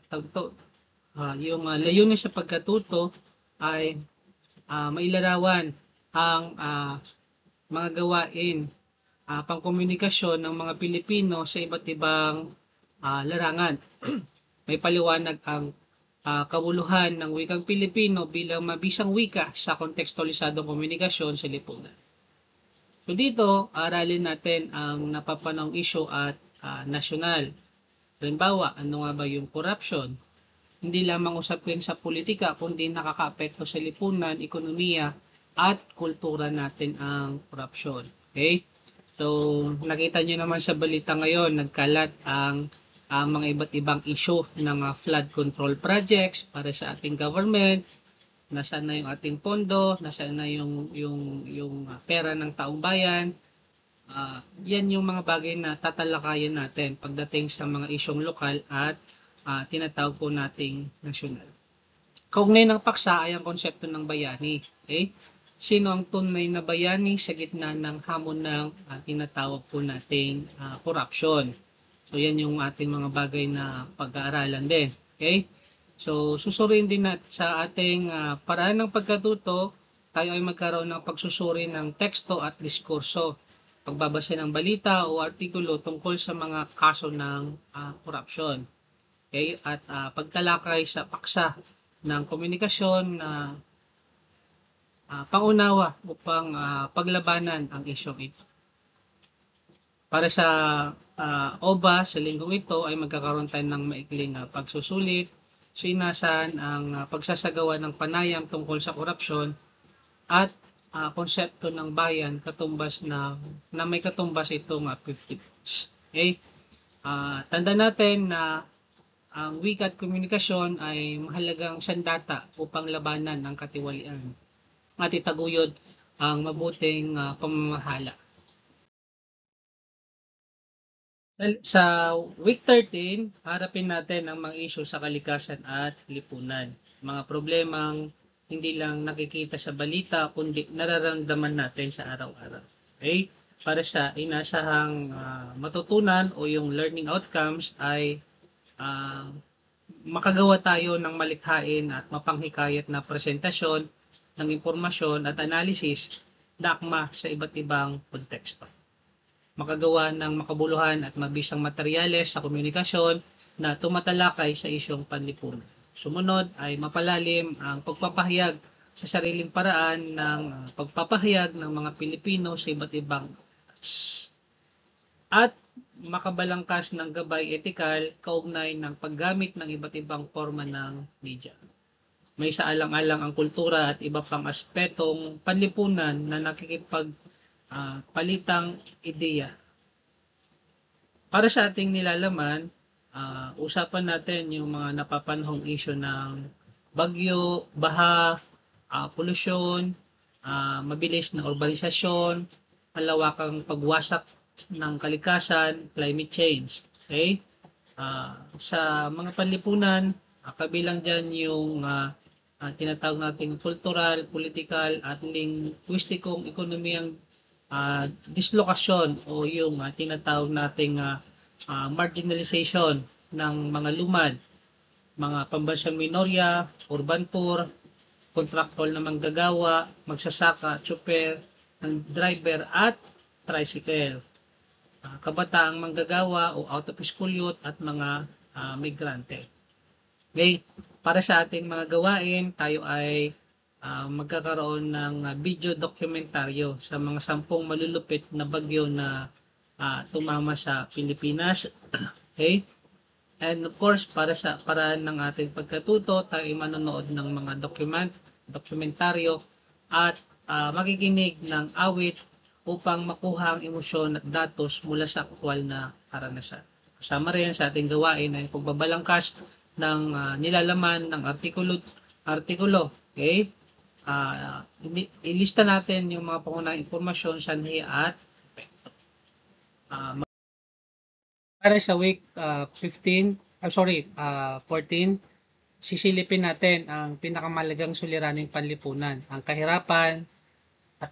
tawag to, yung layunin sa pagkatuto ay mailarawan ang mga gawain pangkomunikasyon ng mga Pilipino sa iba't ibang larangan. May paliwanag ang kabuluhan ng wikang Pilipino bilang mabisang wika sa kontekstualisadong komunikasyon sa lipunan. So dito, aralin natin ang napapanahong issue at nasyonal. Halimbawa, ano nga ba yung corruption? Hindi lamang usapin sa politika, kundi nakakaapekto sa lipunan, ekonomiya, at kultura natin ang corruption. Okay? So, nakita nyo naman sa balita ngayon, nagkalat ang mga iba't ibang issue ng flood control projects para sa ating government. Nasaan na yung ating pondo, nasaan na yung pera ng taong bayan. Yan yung mga bagay na tatalakayin natin pagdating sa mga isyong lokal at tinatawag po nating nasyonal. Kaugnay ng paksa ay ang konsepto ng bayani. Okay? Sino ang tunay na bayani sa gitna ng hamon ng tinatawag po nating corruption. So yan yung ating mga bagay na pag-aaralan din. Okay? So susuriin din natin sa ating paraan ng pagkatuto, tayo ay magkaroon ng pagsusuri ng teksto at diskurso, pagbabasa ng balita o artikulo tungkol sa mga kaso ng corruption. Okay? At pagtalakay sa paksa ng komunikasyon na pangunawa upang paglabanan ang isyong ito. Para sa OBA sa linggong ito ay magkakaroon tayo ng maikling pagsusulit, sinasan ang pagsasagawa ng panayam tungkol sa korupsyon at konsepto ng bayan katumbas na may katumbas itong 50 points. Okay? Tanda natin na ang wika at komunikasyon ay mahalagang sandata upang labanan ang katiwalian at itaguyod ang mabuting pamamahala. Sa week 13, harapin natin ang mga issue sa kalikasan at lipunan. Mga problemang hindi lang nakikita sa balita, kundi nararamdaman natin sa araw-araw. Okay? Para sa inasahang matutunan o yung learning outcomes ay makagawa tayo ng malikhain at mapanghikayat na presentasyon ng impormasyon at analysis na akma sa iba't ibang konteksto. Makagawa ng makabuluhan at mabisang materyales sa komunikasyon na tumatalakay sa isyong panlipunan. Sumunod ay mapalalim ang pagpapahayag sa sariling paraan ng pagpapahayag ng mga Pilipino sa iba't ibang at makabalangkas ng gabay etikal kaugnay ng paggamit ng iba't ibang forma ng media. May saalang-alang ang kultura at iba pang aspetong panlipunan na nakikipagpalitang ideya. Para sa ating nilalaman, usapan natin yung mga napapanahong issue ng bagyo, baha, polusyon, mabilis na urbanisasyon, malawakang pagwasak ng kalikasan, climate change. Okay? Sa mga panlipunan, kabilang dyan yung tinatawag nating kultural, political at linguistikong ekonomiyang dislokasyon o yung tinatawag nating marginalization ng mga lumad, mga pambansang minorya, urban poor, kontraktual na manggagawa, magsasaka, tsuper, driver at tricycle, kabataang manggagawa o out of school youth at mga migrante. Okay, para sa ating mga gawain, tayo ay magkakaroon ng video dokumentaryo sa mga 10 malulupit na bagyo na tumama sa Pilipinas. Okay? And of course, para sa paraan ng ating pagkatuto, tayo ay manonood ng mga dokumentaryo at makikinig ng awit upang makuha ang emosyon at datos mula sa aktwal na karanasan. Kasama rin sa ating gawain ay pagbabalangkas ng nilalaman ng artikulo. Okay? Ilista natin yung mga pangunahing impormasyon, sanhi at epekto. Para sa week 14, sisilipin natin ang pinakamalagang suliraning panlipunan, ang kahirapan at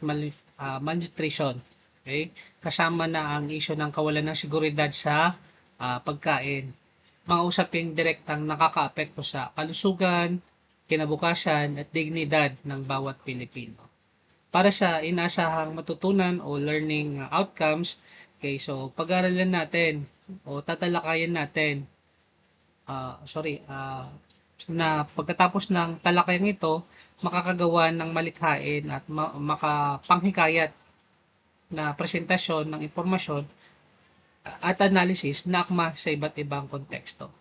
malnutrition. Okay? Kasama na ang isyu ng kawalan ng seguridad sa pagkain. Mga usaping direktang nakakaapekto sa kalusugan, kinabukasan at dignidad ng bawat Pilipino. Para sa inaasahang matutunan o learning outcomes, okay, so pag-aralan natin o tatalakayin natin, na pagkatapos ng talakayan ito, makakagawa ng malikhain at makapanghikayat na presentasyon ng impormasyon at analysis na akma sa iba't ibang konteksto.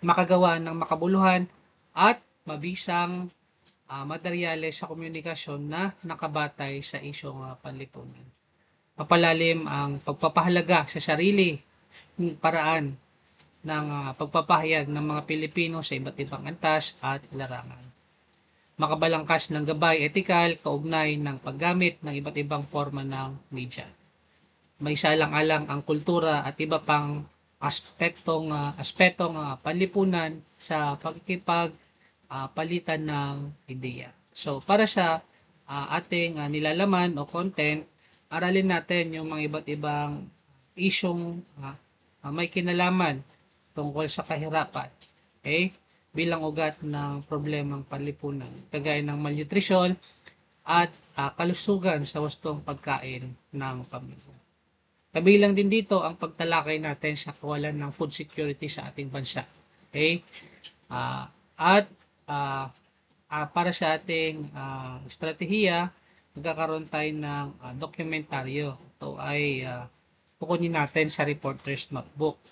Makagawa ng makabuluhan at mabisang materyales sa komunikasyon na nakabatay sa isyong panlipunan. Mapalalim ang pagpapahalaga sa sarili ng paraan ng pagpapahayag ng mga Pilipino sa iba't ibang antas at larangan. Makabalangkas ng gabay etikal kaugnay ng paggamit ng iba't ibang forma ng media. May salang-alang ang kultura at iba pang aspetong panlipunan sa pagkikipagpalitan ng ideya. So para sa ating nilalaman o content, aralin natin yung mga iba't ibang isyong may kinalaman tungkol sa kahirapan, okay? Bilang ugat ng problemang panlipunan, kagaya ng malnutrisyon at kalusugan sa wastong pagkain ng pamilya. Kabilang din dito ang pagtalakay natin sa kawalan ng food security sa ating bansa. Okay? Para sa ating estratehiya, magkakaroon tayo ng dokumentaryo. Ito ay kukunin natin sa reporter's notebook.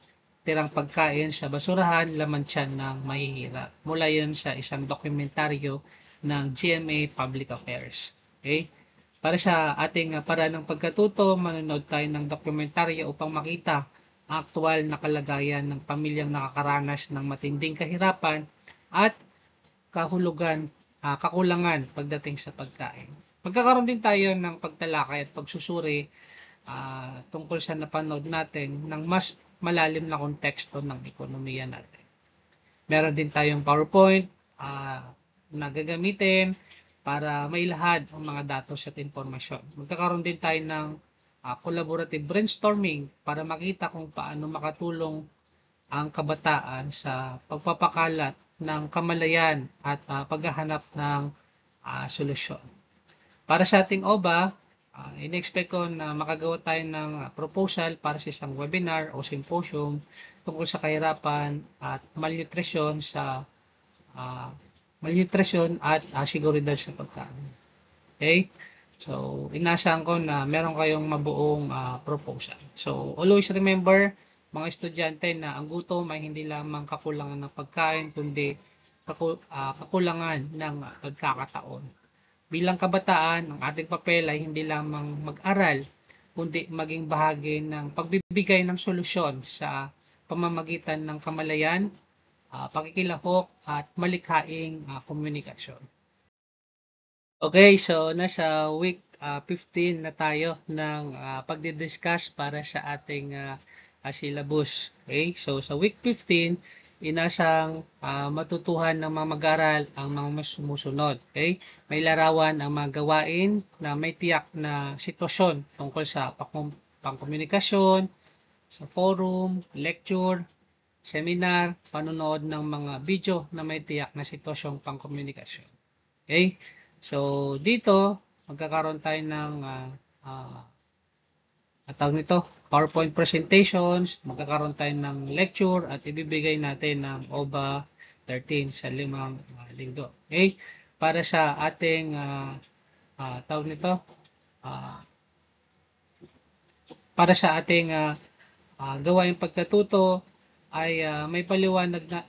Tirang pagkain sa basurahan, laman tiyan ng mahihirap. Mula yan sa isang dokumentaryo ng GMA Public Affairs. Okay? Para sa ating paraan ng pagkatuto, manonood tayo ng dokumentaryo upang makita ang aktual na kalagayan ng pamilyang nakakaranas ng matinding kahirapan at kakulangan pagdating sa pagkain. Magkakaroon din tayo ng pagtalakay at pagsusuri tungkol sa napanood natin ng mas malalim na konteksto ng ekonomiya natin. Meron din tayong PowerPoint na gagamitin para mailahad ang mga datos at informasyon. Magkakaroon din tayo ng collaborative brainstorming para makita kung paano makatulong ang kabataan sa pagpapakalat ng kamalayan at paghahanap ng solusyon. Para sa ating OBA, in-expect ko na makagawa tayo ng proposal para sa isang webinar o symposium tungkol sa kahirapan at malnutrisyon at seguridad sa pagkain. Okay? So, inasahan ko na meron kayong mabuong proposal. So, always remember, mga estudyante, na ang gutom ay hindi lamang kakulangan ng pagkain, kundi kakulangan ng pagkakataon. Bilang kabataan, ang ating papel ay hindi lamang mag-aral, kundi maging bahagi ng pagbibigay ng solusyon sa pamamagitan ng kamalayan, pakikilahok at malikhaing komunikasyon. Okay, so nasa week 15 na tayo ng pagdidiscuss para sa ating syllabus. Okay, so sa week 15, inasang matutuhan ng mga mag-aral ang mga sumusunod. Okay? May larawan ang mga gawain na may tiyak na sitwasyon tungkol sa pangkomunikasyon, sa forum, lecture, seminar, panonood ng mga video na may tiyak na sitwasyong pangkomunikasyon. Okay? So, dito, magkakaroon tayo ng PowerPoint presentations, magkakaroon tayo ng lecture at ibibigay natin ng OBA 13 sa 5 linggo. Okay? Para sa ating para sa ating gawaing pagkatuto ay may paliwanag na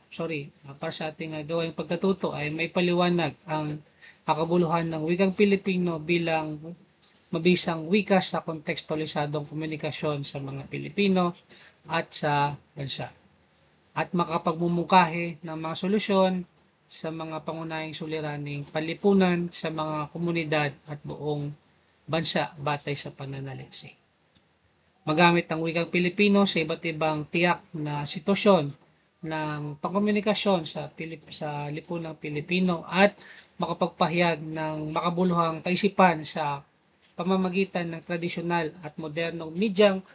para sa ating gawaing pagkatuto ay may paliwanag ang kakabuluhan ng wikang Pilipino bilang mabisang wika sa kontekstualisadong komunikasyon sa mga Pilipino at sa bansa, at makapagmumungkahi ng mga solusyon sa mga pangunahing suliraning panlipunan sa mga komunidad at buong bansa batay sa pananaliksik. Magamit ang wikang Pilipino sa iba't ibang tiyak na sitwasyon ng pangkomunikasyon sa lipunang Pilipino at makapagpahayag ng makabuluhang kaisipan sa pamamagitan ng tradisyonal at modernong medyang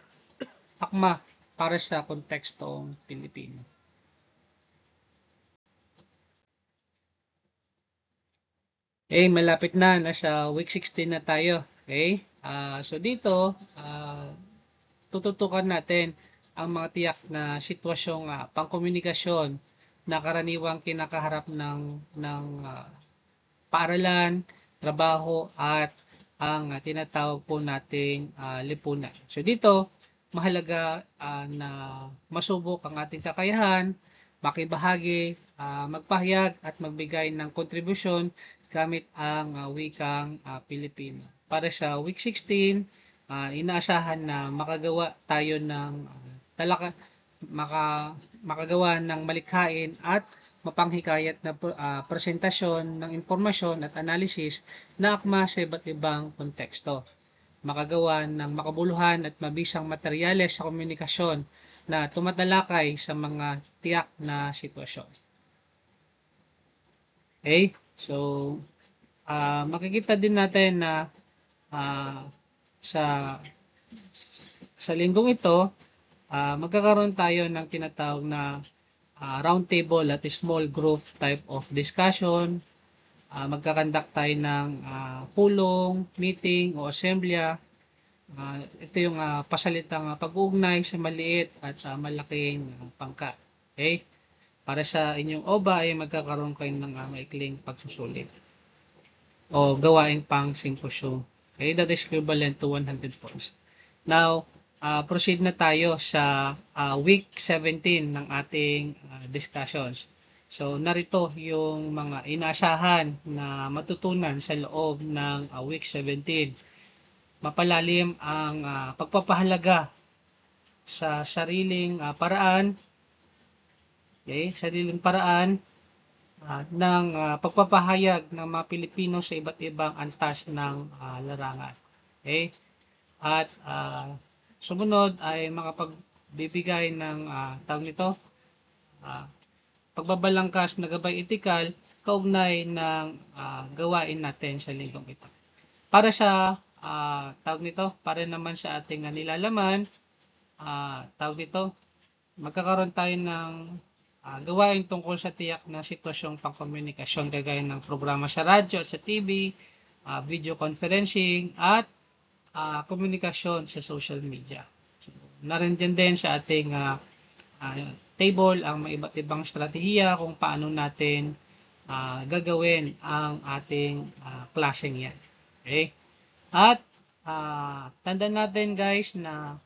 akma para sa kontekstong Pilipino. Okay, malapit na. Nasa week 16 na tayo. Okay? So dito, tututukan natin ang mga tiyak na sitwasyong pangkomunikasyon na karaniwang kinakaharap ng paaralan, trabaho at ang tinatawag po nating lipunan. So dito, mahalaga na masubok ang ating kakayahan, makibahagi, magpahayag at magbigay ng kontribusyon gamit ang wikang Pilipino. Para sa week 16, inaasahan na makagawa tayo ng makagawa ng malikhain at mapanghikayat na presentasyon ng impormasyon at analysis na akma sa iba't ibang konteksto. Makagawa ng makabuluhan at mabisang materyales sa komunikasyon na tumatalakay sa mga tiyak na sitwasyon. Okay? So, makikita din natin na sa linggong ito, magkakaroon tayo ng tinatawag na round table at small group type of discussion. Magkakandak tayo ng pulong, meeting o assembly. Ito yung pasalitang pag-uugnay sa maliit at malaking pangkat. Okay? Para sa inyong OBA ay magkakaroon kayo ng maikling pagsusulit o gawaing pang simposyon. Okay? That is equivalent to 100 points. Now, proceed na tayo sa week 17 ng ating discussions. So, narito yung mga inaasahan na matutunan sa loob ng week 17. Mapalalim ang pagpapahalaga sa sariling paraan, okay? Sariling paraan ng pagpapahayag ng mga Pilipino sa iba't ibang antas ng larangan. Okay? At sumunod ay makapagbibigay ng tawag nito, pagbabalangkas na gabay etikal kaugnay ng gawain natin sa linggong ito. Para sa tawag nito, para naman sa ating nilalaman, tawag nito, magkakaroon tayo ng gawain tungkol sa tiyak na sitwasyong pangkomunikasyon kagaya ng programa sa radyo at sa TV, video conferencing at komunikasyon sa social media. So, narindiyan din sa ating table ang may iba't ibang strategiya kung paano natin gagawin ang ating klaseng yan. Okay? At tandaan natin guys na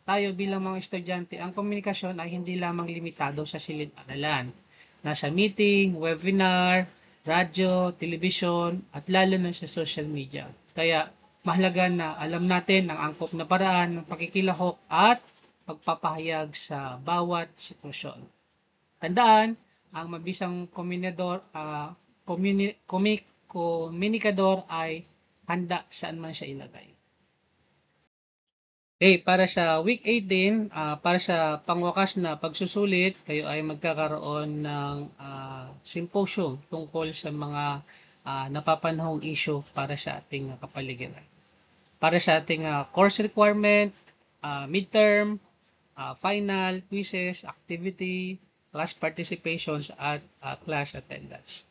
tayo bilang mga estudyante, ang komunikasyon ay hindi lamang limitado sa silid-aralan. Nasa meeting, webinar, radyo, television, at lalo na sa social media. Kaya mahalaga na alam natin ang angkop na paraan ng pakikilahok at pagpapahayag sa bawat sitwasyon. Tandaan, ang mabisang komunikador ay handa saan man siya ilagay. Okay, para sa week 18, para sa pangwakas na pagsusulit, kayo ay magkakaroon ng symposium tungkol sa mga napapanahong issue para sa ating kapaligiran. Para sa ating course requirement, midterm, final, quizzes, activity, class participations, at class attendance.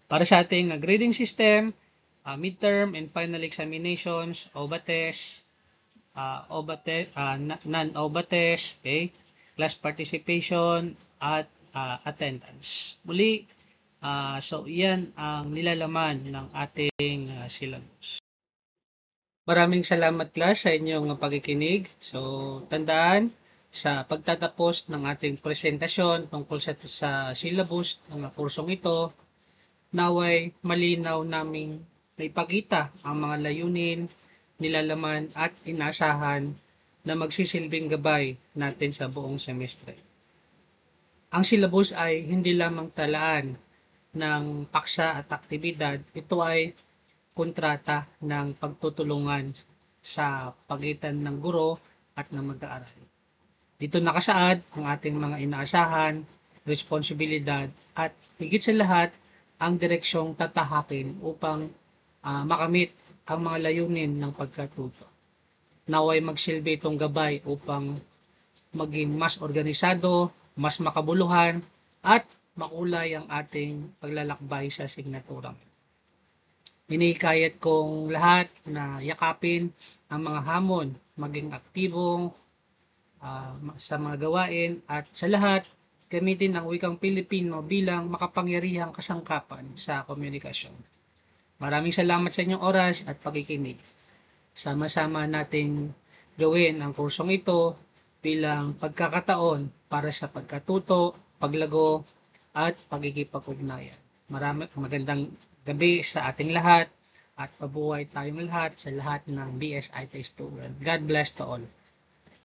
Para sa ating grading system, midterm and final examinations, OBA test, non-OBA test, okay? Class participation, at attendance. Muli, so yan ang nilalaman ng ating syllabus. Maraming salamat class sa inyong pagkikinig. So, tandaan, sa pagtatapos ng ating presentasyon tungkol sa syllabus ng kursong ito, naway malinaw naming naipakita ang mga layunin, nilalaman at inaasahan na magsisilbing gabay natin sa buong semestre. Ang syllabus ay hindi lamang talaan ng paksa at aktibidad, ito ay kontrata ng pagtutulungan sa pagitan ng guro at ng mag-aaral. Dito nakasaad ang ating mga inaasahan, responsibilidad at higit sa lahat ang direksyong tatahakin upang makamit ang mga layunin ng pagkatuto. Naway magsilbi itong gabay upang maging mas organisado, mas makabuluhan, at makulay ang ating paglalakbay sa asignaturang. Hinihikayat kong lahat na yakapin ang mga hamon, maging aktibong sa mga gawain, at sa lahat, gamitin ang wikang Pilipino bilang makapangyarihang kasangkapan sa komunikasyon. Maraming salamat sa inyong oras at pakikinig. Sama-sama nating gawin ang kursong ito bilang pagkakataon para sa pagkatuto, paglago, at pagkikipag-ugnayan. Magandang gabi sa ating lahat at mabuhay tayong lahat sa lahat ng BS IT student. God bless to all.